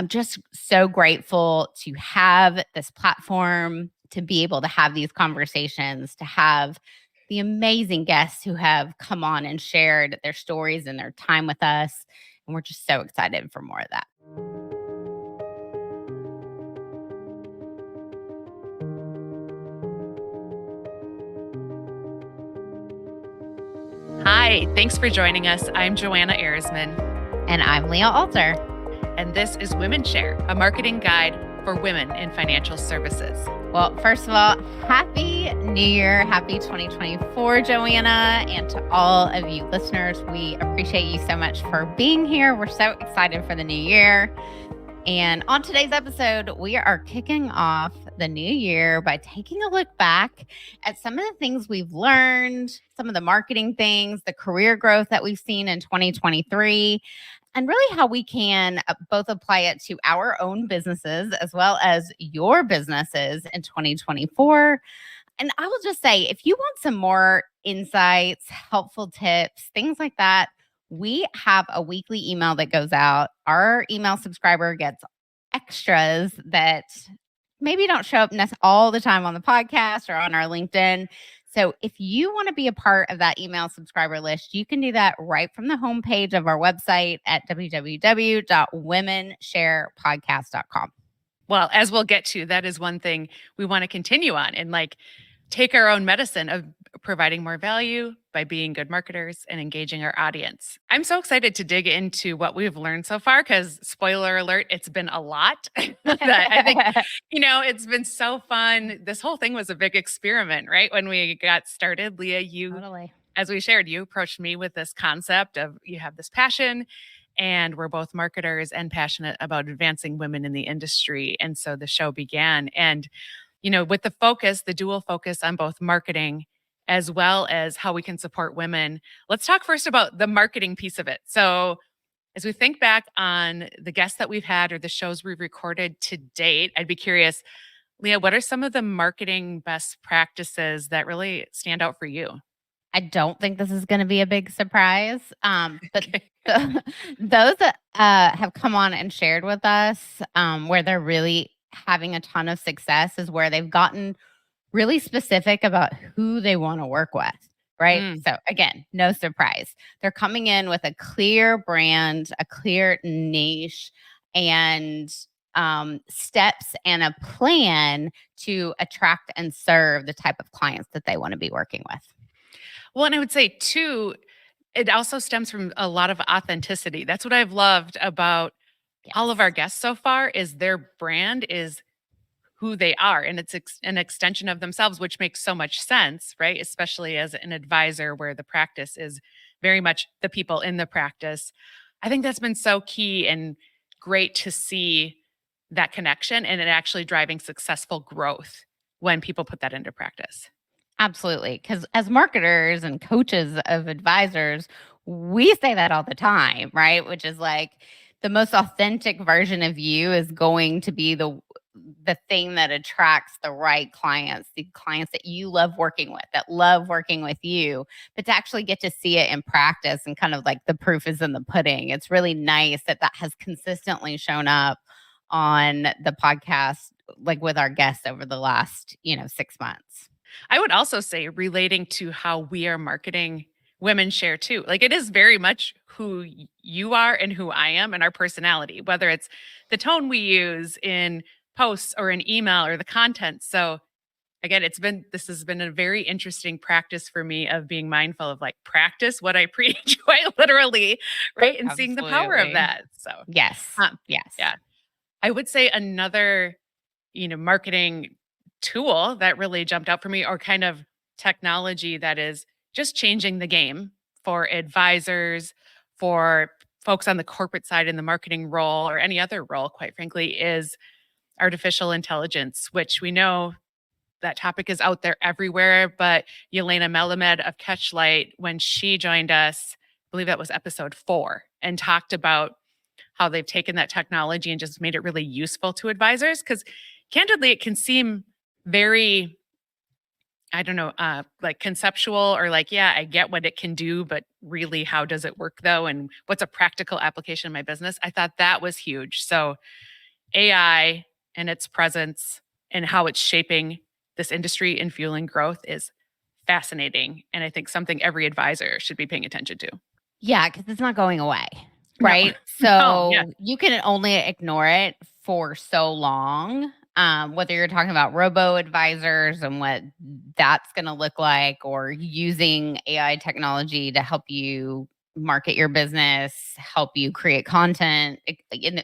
I'm just so grateful to have this platform, to be able to have these conversations, to have the amazing guests who have come on and shared their stories and their time with us. And we're just so excited for more of that. Hi, thanks for joining us. I'm Joanna Erisman. And I'm Leah Alter. And this is WomenShare, a marketing guide for women in financial services. Well, first of all, Happy New Year. Happy 2024, Joanna. And to all of you listeners, we appreciate you so much for being here. We're so excited for the new year. And on today's episode, we are kicking off the new year by taking a look back at some of the things we've learned, some of the marketing things, the career growth that we've seen in 2023, and really how we can both apply it to our own businesses as well as your businesses in 2024. And I will just say, if you want some more insights, helpful tips, things like that, we have a weekly email that goes out. Our email subscriber gets extras that maybe don't show up all the time on the podcast or on our LinkedIn. So if you want to be a part of that email subscriber list, you can do that right from the homepage of our website at www.womensharepodcast.com. Well, as we'll get to, that is one thing we want to continue on and take our own medicine of providing more value by being good marketers and engaging our audience. I'm so excited to dig into what we've learned so far because, spoiler alert, it's been a lot. I think, it's been so fun. This whole thing was a big experiment, right? When we got started, Leah, Totally. As we shared, you approached me with this concept of you have this passion and we're both marketers and passionate about advancing women in the industry. And so the show began. And with the dual focus on both marketing as well as how we can support women, let's talk first about the marketing piece of it. So as we think back on the guests that we've had or the shows we've recorded to date, I'd be curious, Leah, what are some of the marketing best practices that really stand out for you? I don't think this is going to be a big surprise, but Okay. those that have come on and shared with us where they're really having a ton of success is where they've gotten really specific about who they want to work with, right? So again, no surprise. They're coming in with a clear brand, a clear niche, and steps and a plan to attract and serve the type of clients that they want to be working with. Well, and I would say too, it also stems from a lot of authenticity. That's what I've loved about all of our guests so far is their brand is who they are. And it's an extension of themselves, which makes so much sense, right? Especially as an advisor where the practice is very much the people in the practice. I think that's been so key and great to see that connection and it actually driving successful growth when people put that into practice. Absolutely. Because as marketers and coaches of advisors, we say that all the time, right? Which is the most authentic version of you is going to be the thing that attracts the right clients, the clients that you love working with, that love working with you, but to actually get to see it in practice and kind of the proof is in the pudding. It's really nice that has consistently shown up on the podcast, with our guests over the last, 6 months. I would also say relating to how we are marketing WomenShare too. It is very much who you are and who I am and our personality, whether it's the tone we use in posts or an email or the content. So again, this has been a very interesting practice for me of being mindful of practice what I preach quite literally, right? And seeing the power of that. So yes. Yes. Yeah. I would say another, marketing tool that really jumped out for me or kind of technology that is just changing the game for advisors, for folks on the corporate side in the marketing role or any other role, quite frankly, is artificial intelligence, which we know that topic is out there everywhere. But Yelena Melamed of Catchlight, when she joined us, I believe that was episode 4, and talked about how they've taken that technology and just made it really useful to advisors. Because candidly, it can seem very I don't know, like conceptual or like, yeah, I get what it can do, but really, how does it work though? And what's a practical application in my business? I thought that was huge. So AI and its presence and how it's shaping this industry and fueling growth is fascinating. And I think something every advisor should be paying attention to. Yeah, because it's not going away, No, right? no, yeah. So you can only ignore it for so long. Whether you're talking about robo advisors and what that's going to look like, or using AI technology to help you market your business, help you create content.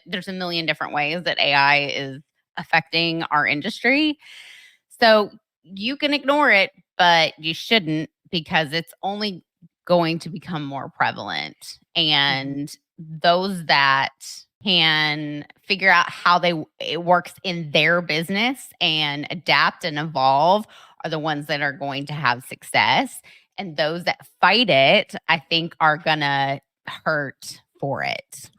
There's a million different ways that AI is affecting our industry. So you can ignore it, but you shouldn't, because it's only going to become more prevalent. Mhm. And those that can figure out how it works in their business and adapt and evolve are the ones that are going to have success. And those that fight it, I think, are gonna hurt for it in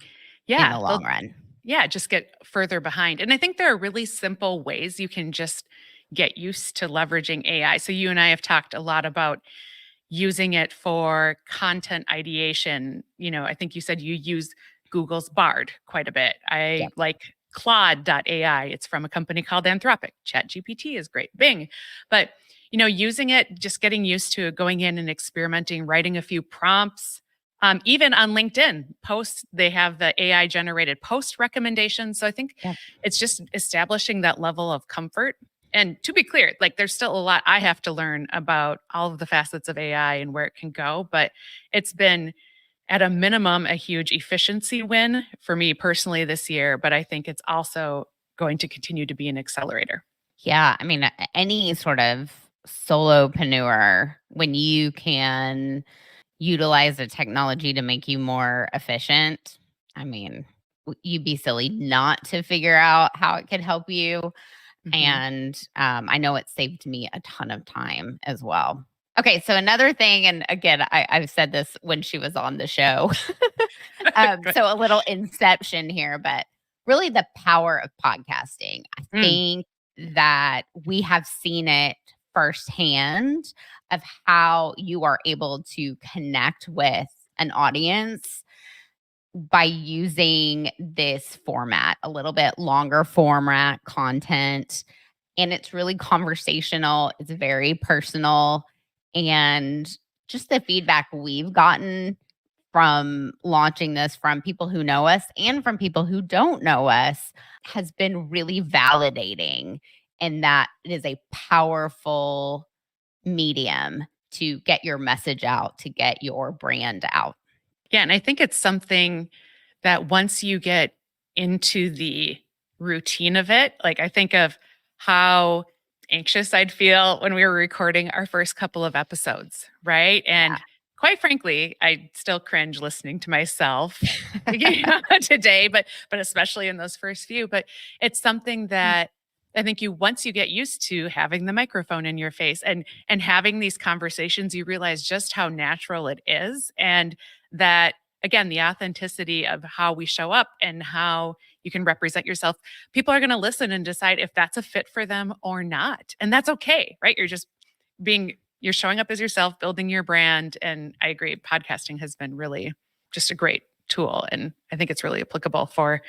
Yeah, the long they'll run. yeah, just get further behind. And I think there are really simple ways you can just get used to leveraging AI. So you and I have talked a lot about using it for content ideation. I think you said you use Google's Bard quite a bit. I Yep. like Claude.ai. It's from a company called Anthropic. ChatGPT is great. Bing. But using it, just getting used to going in and experimenting, writing a few prompts. Even on LinkedIn posts, they have the AI generated post recommendations. So I think Yep. it's just establishing that level of comfort. And to be clear, like there's still a lot I have to learn about all of the facets of AI and where it can go, but it's been at a minimum a huge efficiency win for me personally this year, but I think it's also going to continue to be an accelerator. Yeah, I mean, any sort of solopreneur, when you can utilize the technology to make you more efficient, I mean, you'd be silly not to figure out how it could help you. Mhm. And I know it saved me a ton of time as well. Okay, so another thing, and again, I've said this when she was on the show. Good. So a little inception here, but really the power of podcasting. I Mm. think that we have seen it firsthand of how you are able to connect with an audience by using this format, a little bit longer format content. And it's really conversational, it's very personal. And just the feedback we've gotten from launching this, from people who know us and from people who don't know us, has been really validating, and that it is a powerful medium to get your message out, to get your brand out. Yeah, and I think it's something that once you get into the routine of it, like I think of how anxious I'd feel when we were recording our first couple of episodes, right? And quite frankly, I still cringe listening to myself today, but especially in those first few. But it's something that I think once you get used to having the microphone in your face and having these conversations, you realize just how natural it is, and that again, the authenticity of how we show up and how you can represent yourself, people are going to listen and decide if that's a fit for them or not. And that's okay, right? You're showing up as yourself, building your brand. And I agree, podcasting has been really just a great tool. And I think it's really applicable for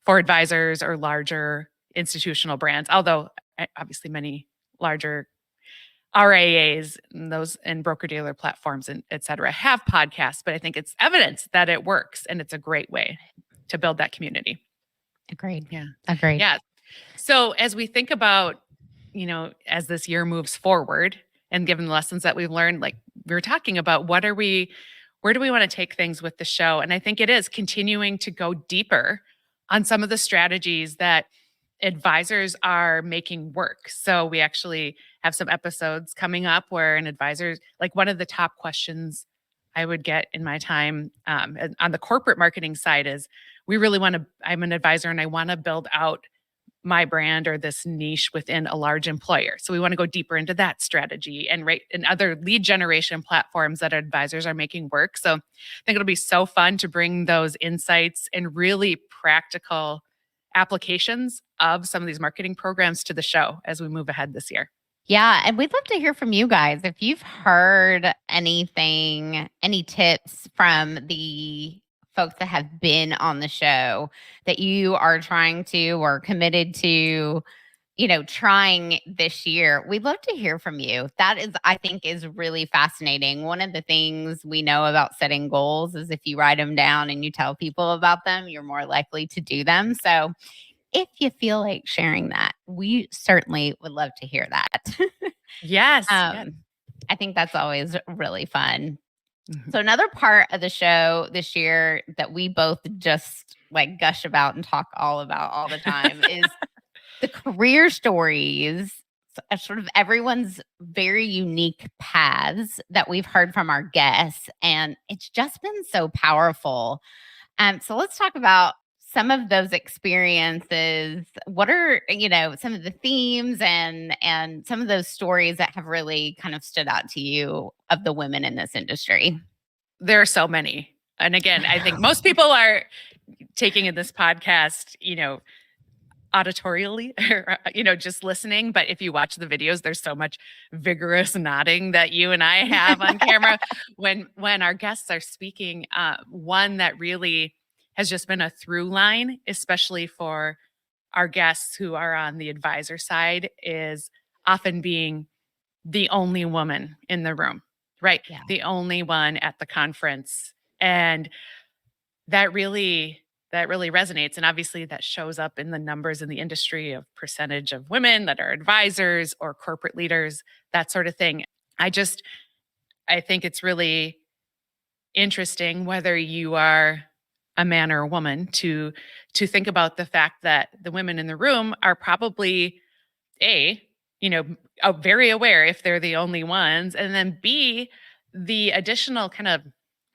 advisors or larger institutional brands, although obviously many larger RAAs and those and broker-dealer platforms and et cetera have podcasts, but I think it's evidence that it works and it's a great way to build that community. Agreed. Yeah. Agreed. Yeah. So as we think about, as this year moves forward and given the lessons that we've learned, like we were talking about, where do we want to take things with the show? And I think it is continuing to go deeper on some of the strategies that advisors are making work. So we actually have some episodes coming up where an advisor, like one of the top questions I would get in my time on the corporate marketing side is, I'm an advisor and I want to build out my brand or this niche within a large employer. So we want to go deeper into that strategy and rate and other lead generation platforms that advisors are making work. So I think it'll be so fun to bring those insights and really practical applications of some of these marketing programs to the show as we move ahead this year. Yeah, and we'd love to hear from you guys. If you've heard anything, any tips from the folks that have been on the show that you are trying to or committed to, trying this year, we'd love to hear from you. That is, I think, is really fascinating. One of the things we know about setting goals is if you write them down and you tell people about them, you're more likely to do them. So if you feel like sharing that, we certainly would love to hear that. Yes. Yes. I think that's always really fun. Mhm. So another part of the show this year that we both just like gush about and talk all about all the time is the career stories, sort of everyone's very unique paths that we've heard from our guests. And it's just been so powerful. So let's talk about some of those experiences. What are, some of the themes and some of those stories that have really kind of stood out to you of the women in this industry? There are so many. And again, I think most people are taking in this podcast, auditorially or just listening, but if you watch the videos, there's so much vigorous nodding that you and I have on camera when our guests are speaking. One that really has just been a through line, especially for our guests who are on the advisor side, is often being the only woman in the room, right? Yeah. The only one at the conference. And that really resonates, and obviously that shows up in the numbers in the industry of percentage of women that are advisors or corporate leaders, that sort of thing. I think it's really interesting, whether you are a man or a woman, to think about the fact that the women in the room are probably a very aware if they're the only ones, and then B, the additional kind of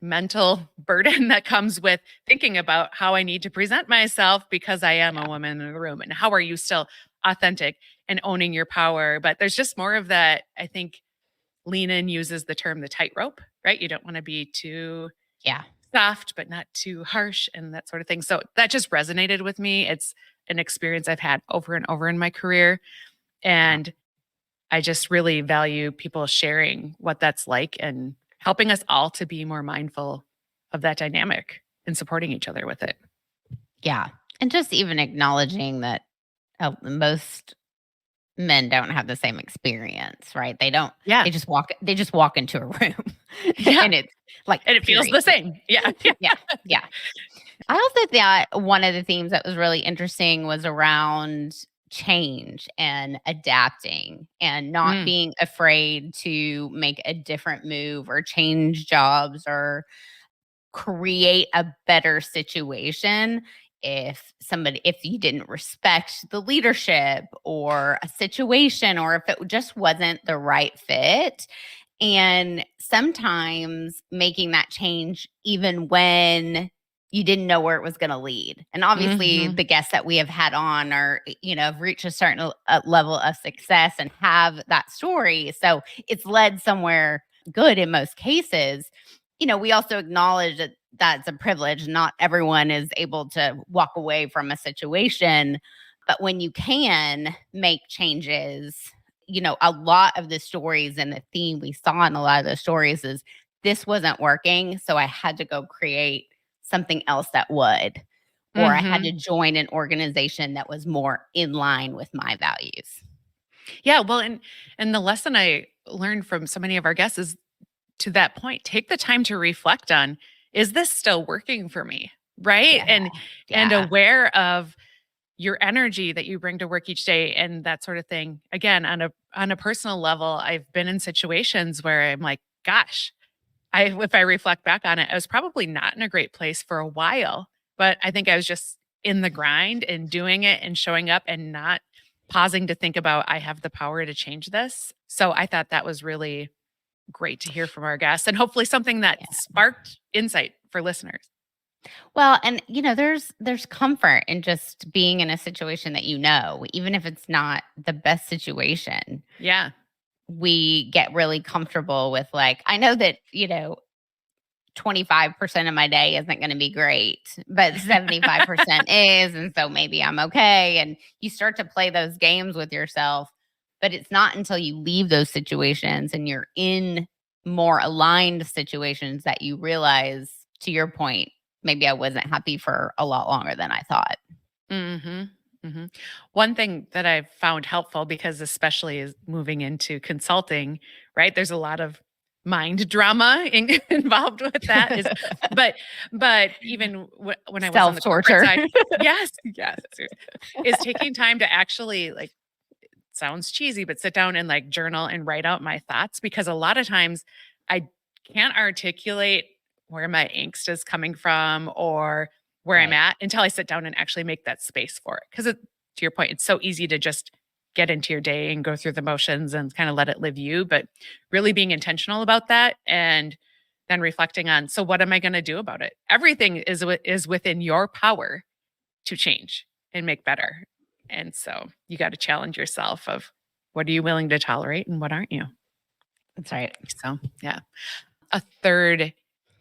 mental burden that comes with thinking about how I need to present myself because I am a woman in the room, and how are you still authentic and owning your power. But there's just more of that. I think Lean In uses the term the tightrope, right? You don't want to be too Yeah. soft, but not too harsh and that sort of thing. So that just resonated with me. It's an experience I've had over and over in my career. And I just really value people sharing what that's like and helping us all to be more mindful of that dynamic and supporting each other with it. Yeah. And just even acknowledging that most men don't have the same experience, right? They don't, Yeah. they just walk into a room Yeah. and it's like, And it feels the same. Yeah. Yeah. Yeah. Yeah. I also thought one of the themes that was really interesting was around change and adapting and not Mm. being afraid to make a different move or change jobs or create a better situation if you didn't respect the leadership or a situation or if it just wasn't the right fit. And sometimes making that change even when you didn't know where it was going to lead. And obviously Mhm. the guests that we have had on are, have reached a certain level of success and have that story. So it's led somewhere good in most cases. We also acknowledge that that's a privilege. Not everyone is able to walk away from a situation. But when you can make changes, a lot of the stories and the theme we saw in a lot of the stories is this wasn't working. So I had to go create something else that would, or I had to Mhm. join an organization that was more in line with my values. Yeah. Well, and the lesson I learned from so many of our guests is, to that point, take the time to reflect on, is this still working for me? Right. Yeah. And Yeah. aware of your energy that you bring to work each day and that sort of thing. Again, on a personal level, I've been in situations where I'm like, gosh, if I reflect back on it, I was probably not in a great place for a while, but I think I was just in the grind and doing it and showing up and not pausing to think about, I have the power to change this. So I thought that was really great to hear from our guests, and hopefully something that Yeah. sparked insight for listeners. Well, and there's comfort in just being in a situation that even if it's not the best situation. Yeah. We get really comfortable with like, I know that, 25% of my day isn't going to be great, but 75% is. And so maybe I'm okay. And you start to play those games with yourself. But it's not until you leave those situations and you're in more aligned situations that you realize, to your point, maybe I wasn't happy for a lot longer than I thought. Mhm. Mhm. One thing that I've found helpful, because especially is moving into consulting, right? There's a lot of mind drama involved with that is but even when I was on the corporate Self-torture. side, yes, yes, seriously, is taking time to actually, like, sounds cheesy, but sit down and like journal and write out my thoughts, because a lot of times I can't articulate where my angst is coming from or where I'm Right. at until I sit down and actually make that space for it. Because, to your point, it's so easy to just get into your day and go through the motions and kind of let it live you, but really being intentional about that and then reflecting on, so what am I going to do about it? Everything is within your power to change and make better. And so you got to challenge yourself of, what are you willing to tolerate and what aren't you? That's right. So, yeah. A third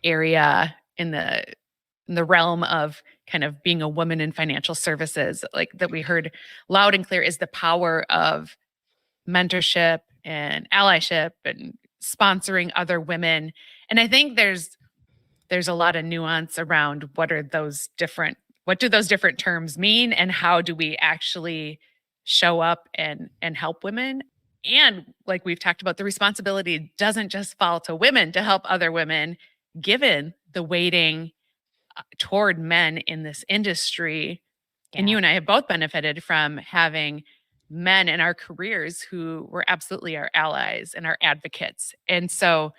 area in the realm of kind of being a woman in financial services, like that we heard loud and clear, is the power of mentorship and allyship and sponsoring other women. And I think there's a lot of nuance around what do those different terms mean, and how do we actually show up and help women. And like we've talked about, the responsibility doesn't just fall to women to help other women, given the weighting toward men in this industry. And Yeah. you and I have both benefited from having men in our careers who were absolutely our allies and our advocates. And so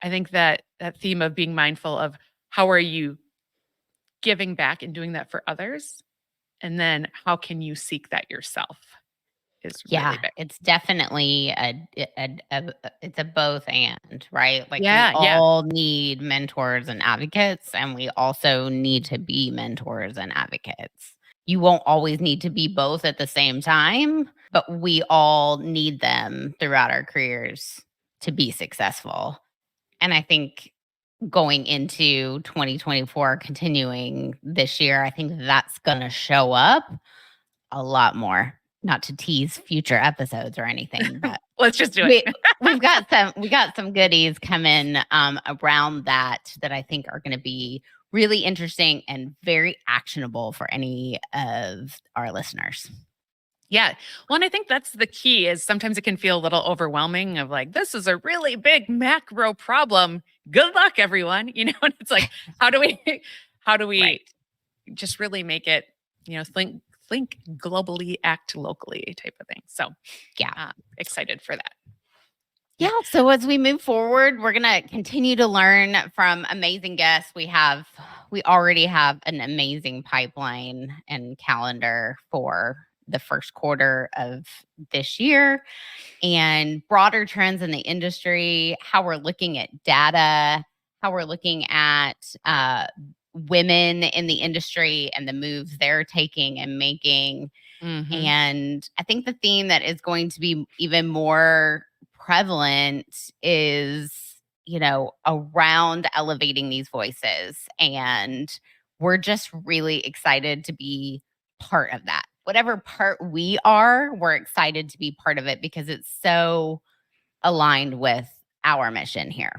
I think that that theme of being mindful of, how are you giving back and doing that for others? And then how can you seek that yourself is Yeah, really big. it's definitely it's a both and, right? Like we Yeah, yeah. all need mentors and advocates, and we also need to be mentors and advocates. You won't always need to be both at the same time, but we all need them throughout our careers to be successful. And I think going into 2024, continuing this year, I think that's going to show up a lot more. Not to tease future episodes or anything, but Let's just do it. we we got some goodies coming around that I think are going to be really interesting and very actionable for any of our listeners. Yeah. Well, and I think that's the key, is sometimes it can feel a little overwhelming of like, this is a really big macro problem. Good luck, everyone. And it's like, how do we how do Right. we just really make it, think globally, act locally type of thing. So Yeah. excited for that. Yeah. So as we move forward, we're gonna continue to learn from amazing guests. We already have an amazing pipeline and calendar for the first quarter of this year, and broader trends in the industry, how we're looking at data, how we're looking at women in the industry and the moves they're taking and making. Hmm. And I think the theme that is going to be even more prevalent is, around elevating these voices. And we're just really excited to be part of that. Whatever part we are, we're excited to be part of it because it's so aligned with our mission here.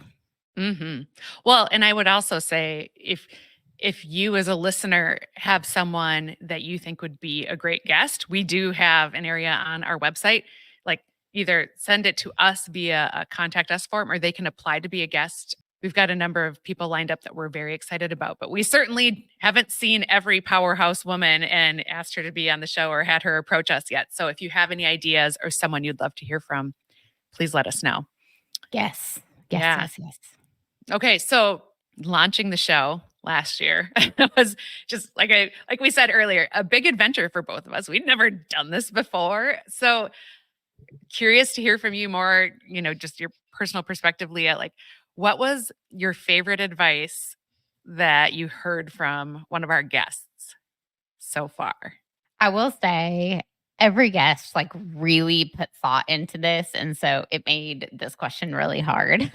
Hmm. Well, and I would also say, if you as a listener have someone that you think would be a great guest, we do have an area on our website. Like, either send it to us via a contact us form, or they can apply to be a guest. We've got a number of people lined up that we're very excited about, but we certainly haven't seen every powerhouse woman and asked her to be on the show or had her approach us yet. So if you have any ideas or someone you'd love to hear from, please let us know. Yes. Yes, Yeah. yes, yes. Okay, so launching the show last year was just like we said earlier, a big adventure for both of us. We'd never done this before. So curious to hear from you more, just your personal perspective, Leah. Like, what was your favorite advice that you heard from one of our guests so far? I will say every guest really put thought into this. And so it made this question really hard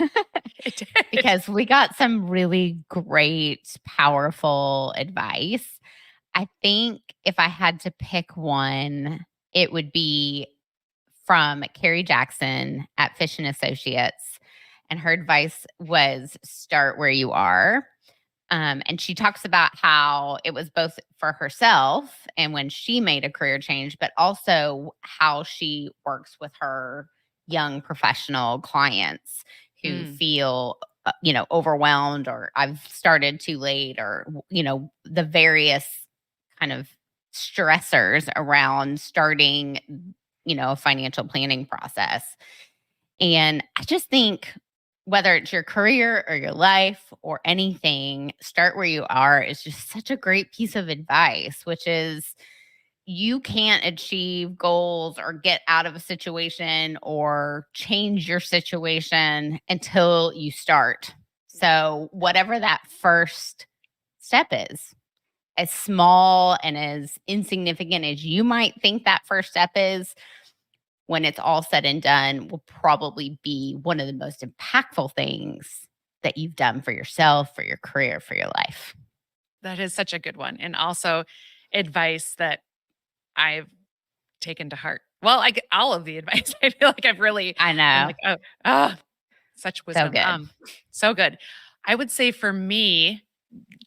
It did. because we got some really great, powerful advice. I think if I had to pick one, it would be from Carrie Jackson at Fish and Associates. And her advice was start where you are. And she talks about how it was both for herself and when she made a career change, but also how she works with her young professional clients who feel, overwhelmed, or I've started too late, or, the various kind of stressors around starting, a financial planning process. And I just think whether it's your career or your life or anything, start where you are is just such a great piece of advice, which is you can't achieve goals or get out of a situation or change your situation until you start. So, whatever that first step is, as small and as insignificant as you might think that first step is, when it's all said and done, will probably be one of the most impactful things that you've done for yourself, for your career, for your life. That is such a good one. And also advice that I've taken to heart. Well, I get all of the advice. I feel like I've really I been know. like, oh, such So wisdom. good. So good. I would say for me,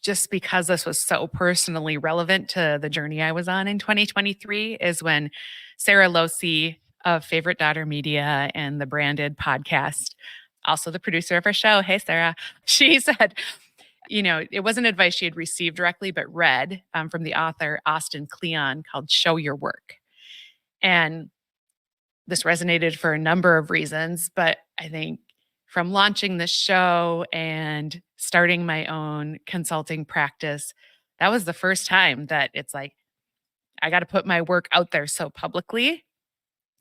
just because this was so personally relevant to the journey I was on in 2023, is when Sara Lohse of Favorite Daughter Media and the Branded podcast, also the producer of our show, hey Sarah, she said, it wasn't advice she had received directly, but read from the author Austin Kleon, called Show Your Work. And this resonated for a number of reasons, but I think from launching the show and starting my own consulting practice, that was the first time that it's like, I got to put my work out there so publicly.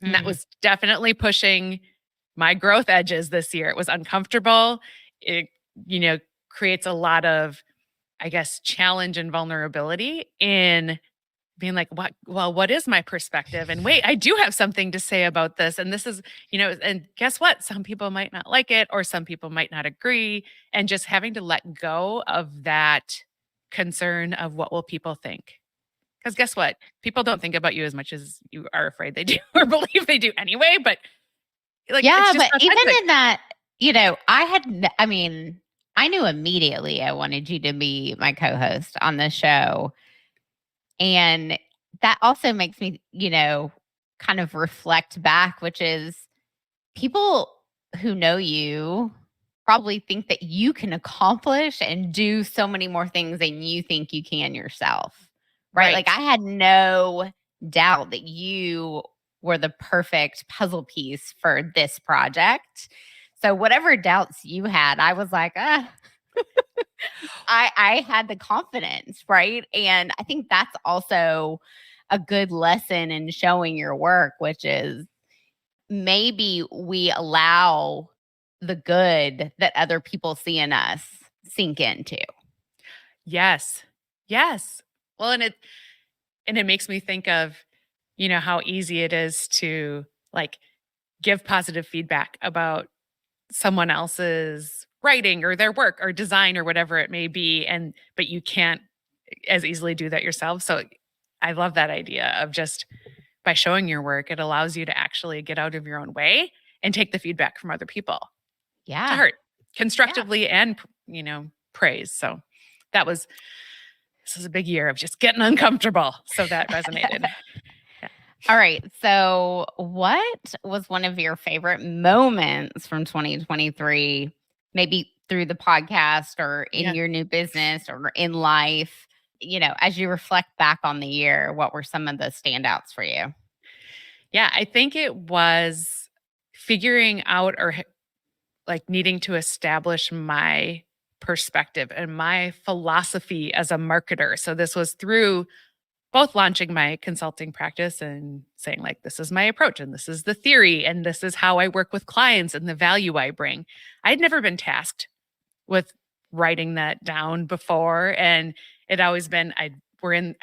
And that was definitely pushing my growth edges this year. It was uncomfortable. It, creates a lot of, I guess, challenge and vulnerability in being like, what is my perspective? And wait, I do have something to say about this. And this is, and guess what? Some people might not like it, or some people might not agree. And just having to let go of that concern of what will people think. Because guess what? People don't think about you as much as you are afraid they do or believe they do anyway. But Yeah, it's just but even authentic. in that, I knew immediately I wanted you to be my co-host on the show. And that also makes me, kind of reflect back, which is people who know you probably think that you can accomplish and do so many more things than you think you can yourself. Right? Like, I had no doubt that you were the perfect puzzle piece for this project. So whatever doubts you had, I was like, I had the confidence, right? And I think that's also a good lesson in showing your work, which is maybe we allow the good that other people see in us sink into. Yes. Yes. Well, and it makes me think of, how easy it is to like give positive feedback about someone else's writing or their work or design or whatever it may be, but you can't as easily do that yourself. So I love that idea of just by showing your work, it allows you to actually get out of your own way and take the feedback from other people to Yeah. heart Yeah. constructively and, praise. So this is a big year of just getting uncomfortable. So that resonated. Yeah. All right. So, what was one of your favorite moments from 2023? Maybe through the podcast or in Yeah. your new business or in life? As you reflect back on the year, what were some of the standouts for you? Yeah. I think it was figuring out or like needing to establish my perspective and my philosophy as a marketer. So this was through both launching my consulting practice and saying like, this is my approach and this is the theory and this is how I work with clients and the value I bring. I had never been tasked with writing that down before. And it always been, I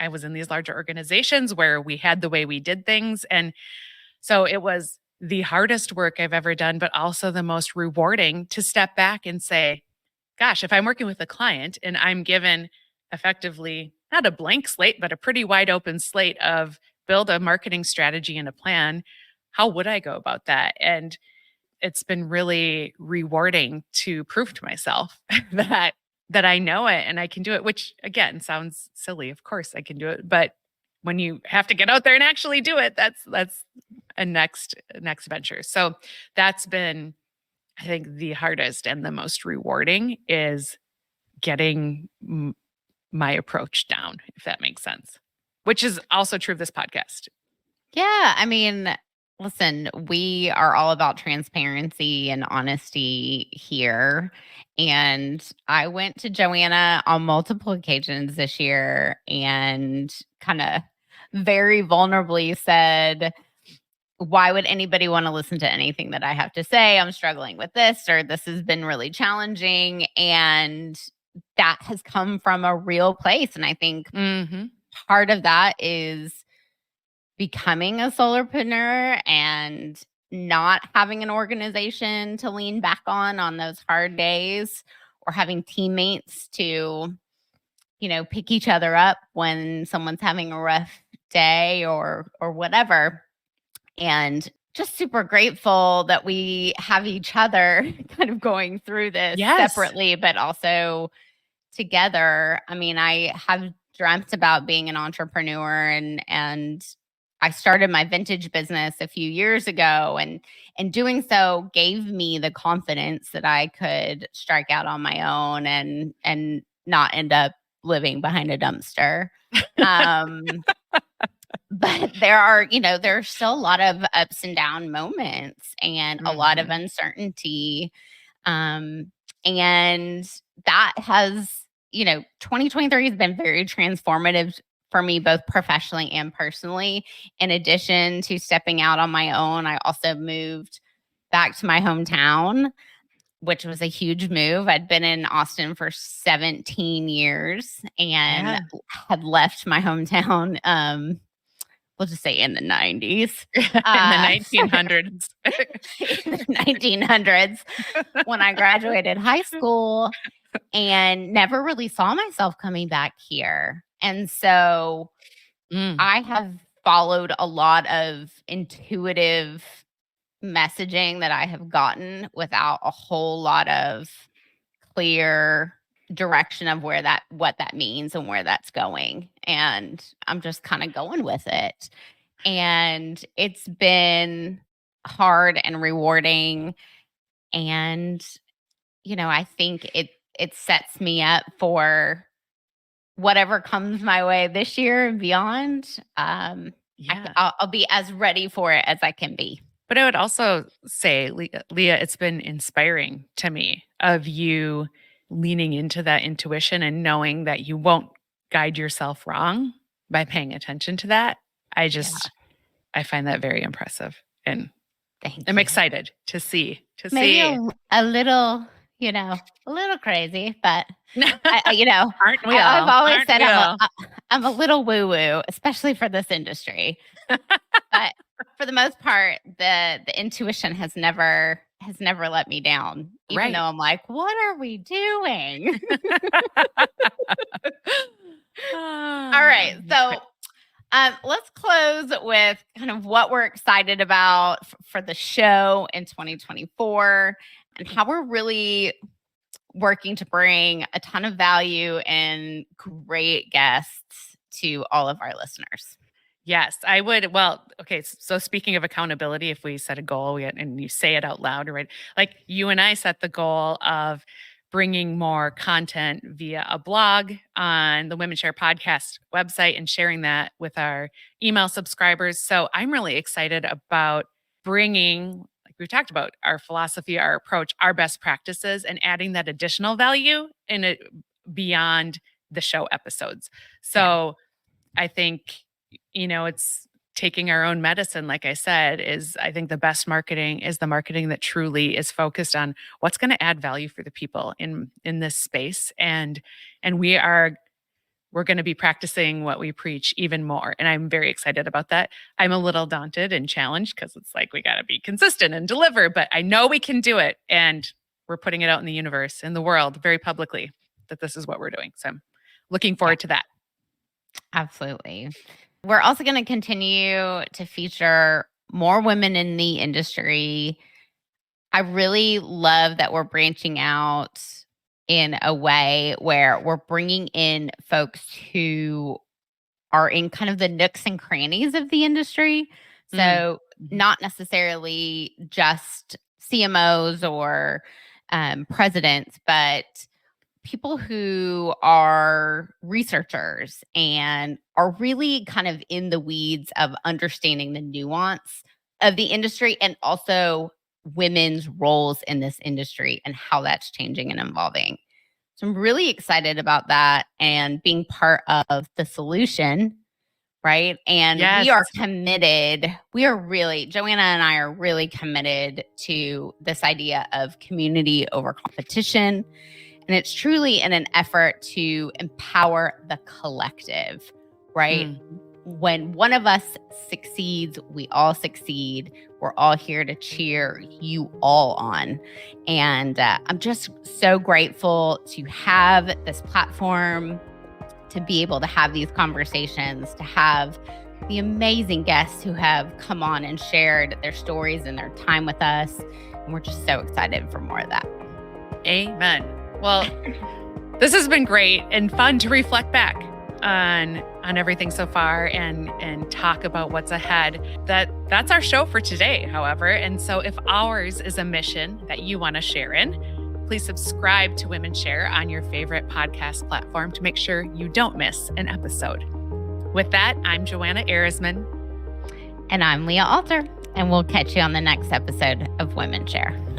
was in these larger organizations where we had the way we did things. And so it was the hardest work I've ever done, but also the most rewarding to step back and say, gosh, if I'm working with a client and I'm given effectively not a blank slate, but a pretty wide open slate of build a marketing strategy and a plan, how would I go about that? And it's been really rewarding to prove to myself that I know it and I can do it, which again sounds silly. Of course I can do it, but when you have to get out there and actually do it, that's a next venture. So that's been, I think, the hardest and the most rewarding is getting my approach down, if that makes sense, which is also true of this podcast. Yeah. I mean, listen, we are all about transparency and honesty here. And I went to Joanna on multiple occasions this year and kind of very vulnerably said, why would anybody want to listen to anything that I have to say? I'm struggling with this, or this has been really challenging. And that has come from a real place. And I think part of that is becoming a solopreneur and not having an organization to lean back on those hard days, or having teammates to, pick each other up when someone's having a rough day or whatever. And just super grateful that we have each other kind of going through this separately, but also together. I mean, I have dreamt about being an entrepreneur, and I started my vintage business a few years ago, and doing so gave me the confidence that I could strike out on my own and not end up living behind a dumpster. But there's still a lot of ups and down moments and a lot of uncertainty. And that has, 2023 has been very transformative for me, both professionally and personally. In addition to stepping out on my own, I also moved back to my hometown, which was a huge move. I'd been in Austin for 17 years and had left my hometown. We'll just say in the 90s. In the 1900s. In the 1900s, when I graduated high school, and never really saw myself coming back here. And so I have followed a lot of intuitive messaging that I have gotten without a whole lot of clear direction of what that means and where that's going. And I'm just kind of going with it. And it's been hard and rewarding. And, I think it sets me up for whatever comes my way this year and beyond. I'll be as ready for it as I can be. But I would also say, Leah, it's been inspiring to me of you leaning into that intuition and knowing that you won't guide yourself wrong by paying attention to that. I find that very impressive, and I'm excited to see. Maybe a little, a little crazy, but aren't we all? I've always said I'm a little woo woo, especially for this industry. But for the most part, the intuition has never let me down, even though I'm like, what are we doing? All right. So let's close with kind of what we're excited about for the show in 2024 and how we're really working to bring a ton of value and great guests to all of our listeners. Yes, I would. Well, okay. So speaking of accountability, if we set a goal and you say it out loud, right? Like you and I set the goal of bringing more content via a blog on the WomenShare podcast website and sharing that with our email subscribers. So I'm really excited about bringing, like we've talked about, our philosophy, our approach, our best practices, and adding that additional value in it beyond the show episodes. So I think, it's taking our own medicine, like I said, is I think the best marketing is the marketing that truly is focused on what's going to add value for the people in this space. And we're going to be practicing what we preach even more. And I'm very excited about that. I'm a little daunted and challenged because it's like, we got to be consistent and deliver, but I know we can do it. And we're putting it out in the universe, in the world, very publicly, that this is what we're doing. So I'm looking forward to that. Absolutely. We're also going to continue to feature more women in the industry. I really love that we're branching out in a way where we're bringing in folks who are in kind of the nooks and crannies of the industry. So not necessarily just CMOs or presidents, but people who are researchers and are really kind of in the weeds of understanding the nuance of the industry and also women's roles in this industry and how that's changing and evolving. So I'm really excited about that and being part of the solution, right? And we are committed. Joanna and I are really committed to this idea of community over competition. And it's truly in an effort to empower the collective, right? When one of us succeeds, we all succeed. We're all here to cheer you all on. And I'm just so grateful to have this platform, to be able to have these conversations, to have the amazing guests who have come on and shared their stories and their time with us. And we're just so excited for more of that. Amen. Well, this has been great and fun to reflect back on everything so far and talk about what's ahead. That's our show for today, however. And so if ours is a mission that you want to share in, please subscribe to WomenShare on your favorite podcast platform to make sure you don't miss an episode. With that, I'm Joanna Erisman. And I'm Leah Alter. And we'll catch you on the next episode of WomenShare.